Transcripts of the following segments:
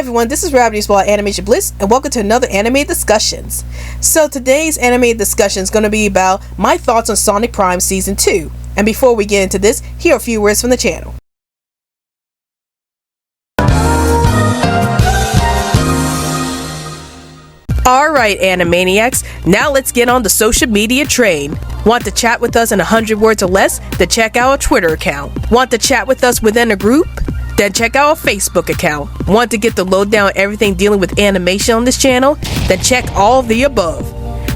everyone, this is Rabbit's Ball Animation Bliss, and welcome to another anime discussions. So today's anime discussion is going to be about my thoughts on Sonic Prime Season 2. And before we get into this, here are a few words from the channel. Alright Animaniacs, now let's get on the social media train. Want to chat with us in 100 words or less? Then check out our Twitter account. Want to chat with us within a group? Then check out our Facebook account. Want to get the lowdown on everything dealing with animation on this channel? Then check all of the above.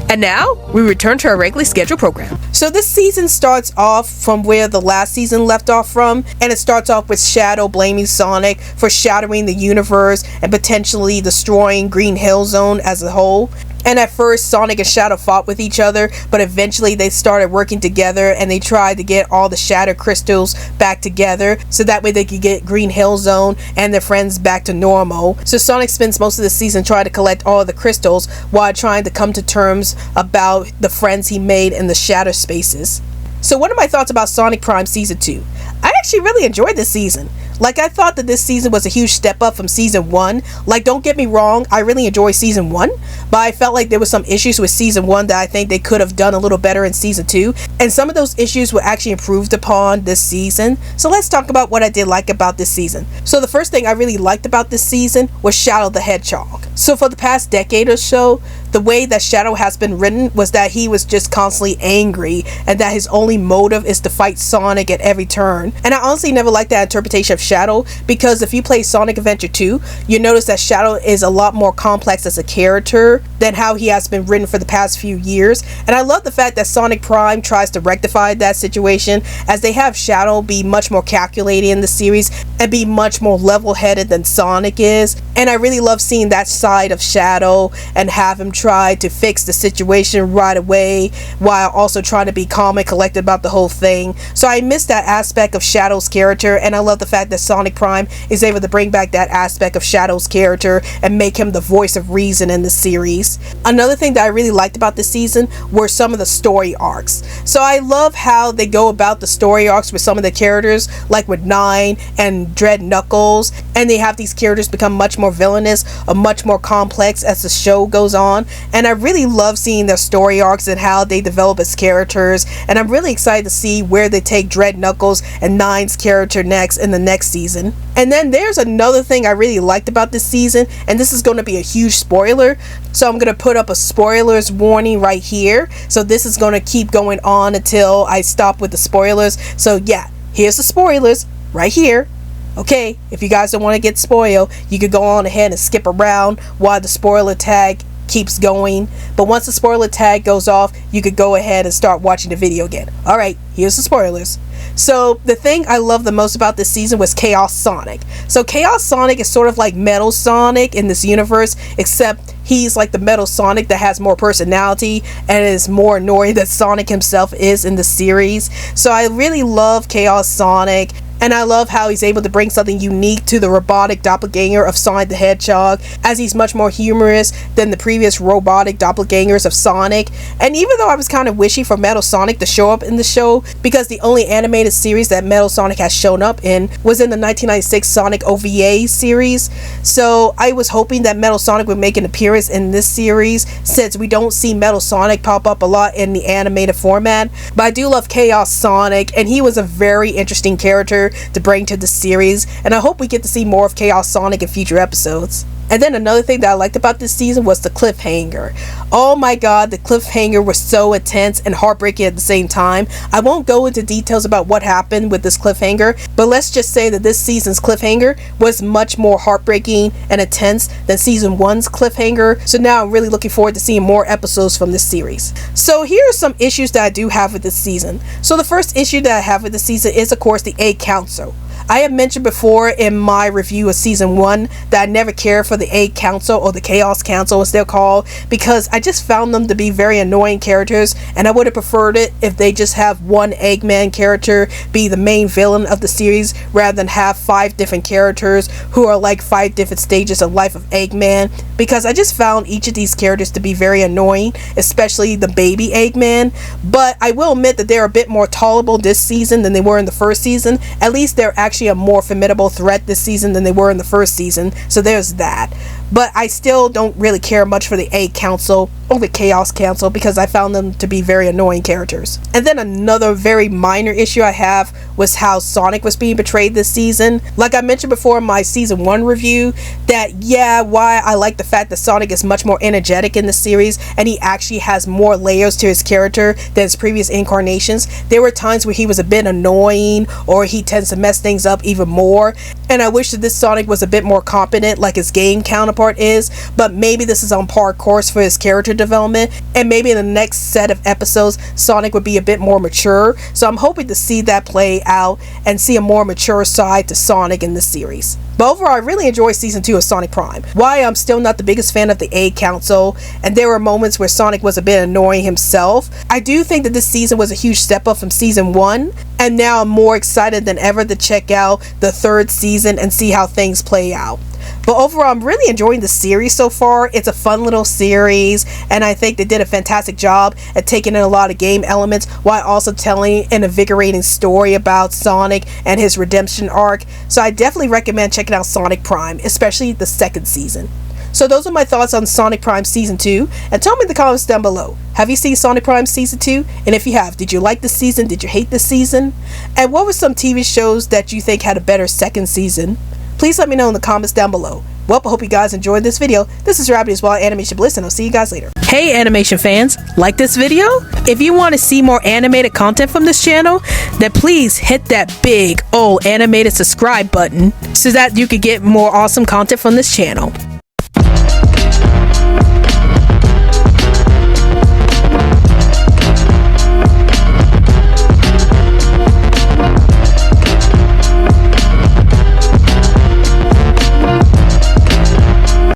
And now, we return to our regularly scheduled program. So this season starts off from where the last season left off from, and it starts off with Shadow blaming Sonic for shattering the universe and potentially destroying Green Hill Zone as a whole. And at first, Sonic and Shadow fought with each other, but eventually they started working together and they tried to get all the Shadow crystals back together so that way they could get Green Hill Zone and their friends back to normal. So Sonic spends most of the season trying to collect all of the crystals while trying to come to terms about the friends he made in the Shadow spaces. So what are my thoughts about Sonic Prime Season 2? I actually really enjoyed this season. Like, I thought that this season was a huge step up from Season 1. Like, don't get me wrong, I really enjoyed Season 1, but I felt like there was some issues with Season 1 that I think they could have done a little better in Season 2, and some of those issues were actually improved upon this season. So let's talk about what I did like about this season. So the first thing I really liked about this season was Shadow the Hedgehog. So for the past decade or so, the way that Shadow has been written was that he was just constantly angry and that his only motive is to fight Sonic at every turn. And I honestly never liked that interpretation of Shadow, because if you play Sonic Adventure 2, you notice that Shadow is a lot more complex as a character than how he has been written for the past few years. And I love the fact that Sonic Prime tries to rectify that situation, as they have Shadow be much more calculated in the series and be much more level-headed than Sonic is. And I really love seeing that side of Shadow and have him try to fix the situation right away while also trying to be calm and collected about the whole thing. So I miss that aspect of Shadow's character, and I love the fact that Sonic Prime is able to bring back that aspect of Shadow's character and make him the voice of reason in the series. Another thing that I really liked about this season were some of the story arcs. So I love how they go about the story arcs with some of the characters, like with Nine and Dread Knuckles, and they have these characters become much more villainous or much more complex as the show goes on. And I really love seeing their story arcs and how they develop as characters, and I'm really excited to see where they take Dread Knuckles and Nine's character next in the next season. And then there's another thing I really liked about this season, and this is going to be a huge spoiler, so I'm going to put up a spoilers warning right here. So this is going to keep going on until I stop with the spoilers. So yeah, here's the spoilers right here. Okay, if you guys don't want to get spoiled, you could go on ahead and skip around while the spoiler tag keeps going. But once the spoiler tag goes off, you could go ahead and start watching the video again. Alright, here's the spoilers. So the thing I love the most about this season was Chaos Sonic. So Chaos Sonic is sort of like Metal Sonic in this universe, except he's like the Metal Sonic that has more personality and is more annoying than Sonic himself is in the series. So I really love Chaos Sonic. And I love how he's able to bring something unique to the robotic doppelganger of Sonic the Hedgehog, as he's much more humorous than the previous robotic doppelgangers of Sonic. And even though I was kind of wishy for Metal Sonic to show up in the show, because the only animated series that Metal Sonic has shown up in was in the 1996 Sonic OVA series, so I was hoping that Metal Sonic would make an appearance in this series, since we don't see Metal Sonic pop up a lot in the animated format. But I do love Chaos Sonic, and he was a very interesting character to bring to the series, and I hope we get to see more of Chaos Sonic in future episodes. And then another thing that I liked about this season was the cliffhanger. Oh my god, the cliffhanger was so intense and heartbreaking at the same time. I won't go into details about what happened with this cliffhanger, but let's just say that this season's cliffhanger was much more heartbreaking and intense than season 1's cliffhanger. So now I'm really looking forward to seeing more episodes from this series. So here are some issues that I do have with this season. So the first issue that I have with this season is, of course, the Egg Council. I have mentioned before in my review of Season 1 that I never cared for the Egg Council, or the Chaos Council as they're called, because I just found them to be very annoying characters, and I would have preferred it if they just have one Eggman character be the main villain of the series, rather than have 5 different characters who are like 5 different stages of life of Eggman, because I just found each of these characters to be very annoying, especially the baby Eggman. But I will admit that they're a bit more tolerable this season than they were in the first season. At least they're actually actually a more formidable threat this season than they were in the first season, so there's that. But I still don't really care much for the A Council or the Chaos Council because I found them to be very annoying characters. And then another very minor issue I have was how Sonic was being portrayed this season. Like I mentioned before in my season 1 review, that why I like the fact that Sonic is much more energetic in the series and he actually has more layers to his character than his previous incarnations. There were times where he was a bit annoying or he tends to mess things up even more, and I wish that this Sonic was a bit more competent like his game counterpart is, but maybe this is on par course for his character development, and maybe in the next set of episodes Sonic would be a bit more mature. So I'm hoping to see that play out and see a more mature side to Sonic in this series. But overall, I really enjoyed season 2 of Sonic Prime. Why I'm still not the biggest fan of the A Council, and there were moments where Sonic was a bit annoying himself, I do think that this season was a huge step up from season 1, and now I'm more excited than ever to check out the 3rd season and see how things play out. But overall, I'm really enjoying the series so far. It's a fun little series, and I think they did a fantastic job at taking in a lot of game elements while also telling an invigorating story about Sonic and his redemption arc. So I definitely recommend checking out Sonic Prime, especially the 2nd season. So those are my thoughts on Sonic Prime Season 2, and tell me in the comments down below, have you seen Sonic Prime Season 2? And if you have, did you like this season? Did you hate this season? And what were some TV shows that you think had a better 2nd season? Please let me know in the comments down below. Well, I hope you guys enjoyed this video. This is Rabbit as well, Animation Bliss, and I'll see you guys later. Hey animation fans, like this video? If you want to see more animated content from this channel, then please hit that big old animated subscribe button so that you can get more awesome content from this channel.